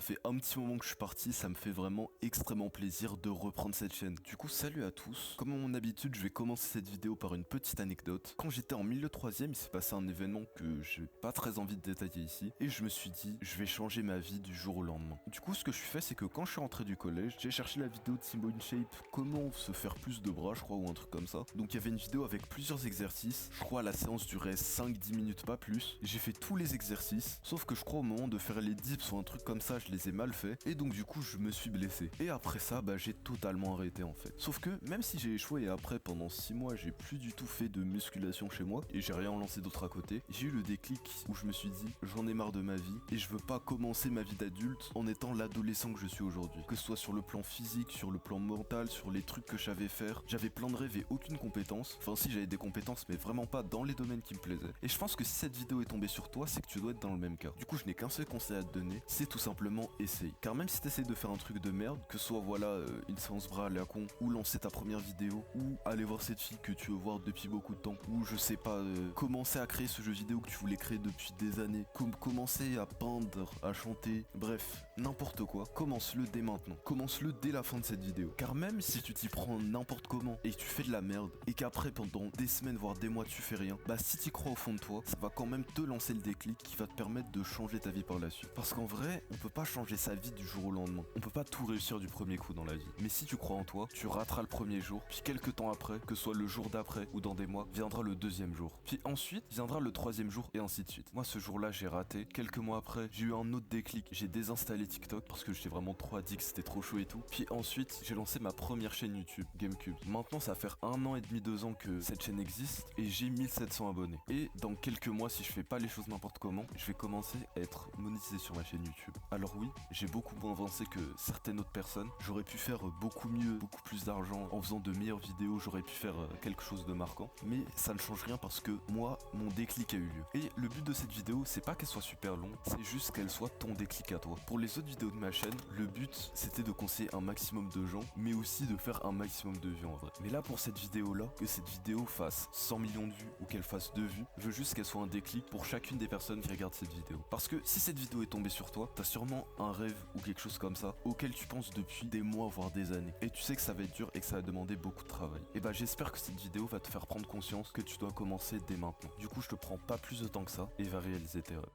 fait un petit moment que je suis parti, ça me fait vraiment extrêmement plaisir de reprendre cette chaîne. Du coup, salut à tous. Comme à mon habitude, je vais commencer cette vidéo par une petite anecdote. Quand j'étais en milieu 3ème, il s'est passé un événement que j'ai pas très envie de détailler ici, et je me suis dit, je vais changer ma vie du jour au lendemain. Du coup, ce que je fais, c'est que quand je suis rentré du collège, j'ai cherché la vidéo de Timbo InShape, comment se faire plus de bras, je crois, ou un truc comme ça. Donc il y avait une vidéo avec plusieurs exercices. Je crois la séance durait 5-10 minutes, pas plus. J'ai fait tous les exercices, sauf que je crois au moment de faire les dips ou un truc comme ça, je les ai mal fait, et donc du coup je me suis blessé. Et après ça, j'ai totalement arrêté en fait. Sauf que même si j'ai échoué et après pendant 6 mois j'ai plus du tout fait de musculation chez moi, et j'ai rien lancé d'autre à côté, j'ai eu le déclic où je me suis dit, j'en ai marre de ma vie, et je veux pas commencer ma vie d'adulte en étant l'adolescent que je suis aujourd'hui. Que ce soit sur le plan physique, sur le plan mental, sur les trucs que je savais faire, j'avais plein de rêves et aucune compétence. Enfin si, j'avais des compétences mais vraiment pas dans les domaines qui me plaisaient. Et je pense que si cette vidéo est tombée sur toi, c'est que tu dois être dans le même cas. Du coup, je n'ai qu'un seul conseil à te donner, c'est tout simplement essaye. Car même si t'essayes de faire un truc de merde, que ce soit voilà une séance bras à la con, ou lancer ta première vidéo, ou aller voir cette fille que tu veux voir depuis beaucoup de temps, ou je sais pas, commencer à créer ce jeu vidéo que tu voulais créer depuis des années, commencer à peindre, à chanter, bref, n'importe quoi, commence-le dès maintenant. Commence-le dès la fin de cette vidéo. Car même si tu t'y prends n'importe comment et que tu fais de la merde, et qu'après pendant des semaines voire des mois tu fais rien, si t'y crois au fond de toi, ça va quand même te lancer le déclic qui va te permettre de changer ta vie par la suite. Parce qu'en vrai, on peut pas changer sa vie du jour au lendemain. On peut pas tout réussir du premier coup dans la vie. Mais si tu crois en toi, tu rateras le premier jour, puis quelques temps après, que ce soit le jour d'après ou dans des mois, viendra le deuxième jour. Puis ensuite, viendra le troisième jour et ainsi de suite. Moi, ce jour-là, j'ai raté. Quelques mois après, j'ai eu un autre déclic. J'ai désinstallé TikTok parce que j'étais vraiment trop addict, c'était trop chaud et tout. Puis ensuite, j'ai lancé ma première chaîne YouTube, GameCube. Maintenant, ça va faire 1 an et demi, 2 ans que cette chaîne existe et j'ai 1700 abonnés. Et dans quelques mois, si je fais pas les choses n'importe comment, je vais commencer à être monétisé sur ma chaîne YouTube. Alors oui, j'ai beaucoup moins avancé que certaines autres personnes. J'aurais pu faire beaucoup mieux, beaucoup plus d'argent en faisant de meilleures vidéos, j'aurais pu faire quelque chose de marquant. Mais ça ne change rien parce que moi, mon déclic a eu lieu. Et le but de cette vidéo, c'est pas qu'elle soit super longue, c'est juste qu'elle soit ton déclic à toi. Pour les autres vidéos de ma chaîne, le but, c'était de conseiller un maximum de gens, mais aussi de faire un maximum de vues en vrai. Mais là, pour cette vidéo-là, que cette vidéo fasse 100 millions de vues ou qu'elle fasse 2 vues, je veux juste qu'elle soit un déclic pour chacune des personnes qui regardent cette vidéo. Parce que si cette vidéo est tombée sur toi, t'as sûrement un rêve ou quelque chose comme ça auquel tu penses depuis des mois voire des années. Et tu sais que ça va être dur et que ça va demander beaucoup de travail. Et j'espère que cette vidéo va te faire prendre conscience que tu dois commencer dès maintenant. Du coup, je te prends pas plus de temps que ça et va réaliser tes rêves.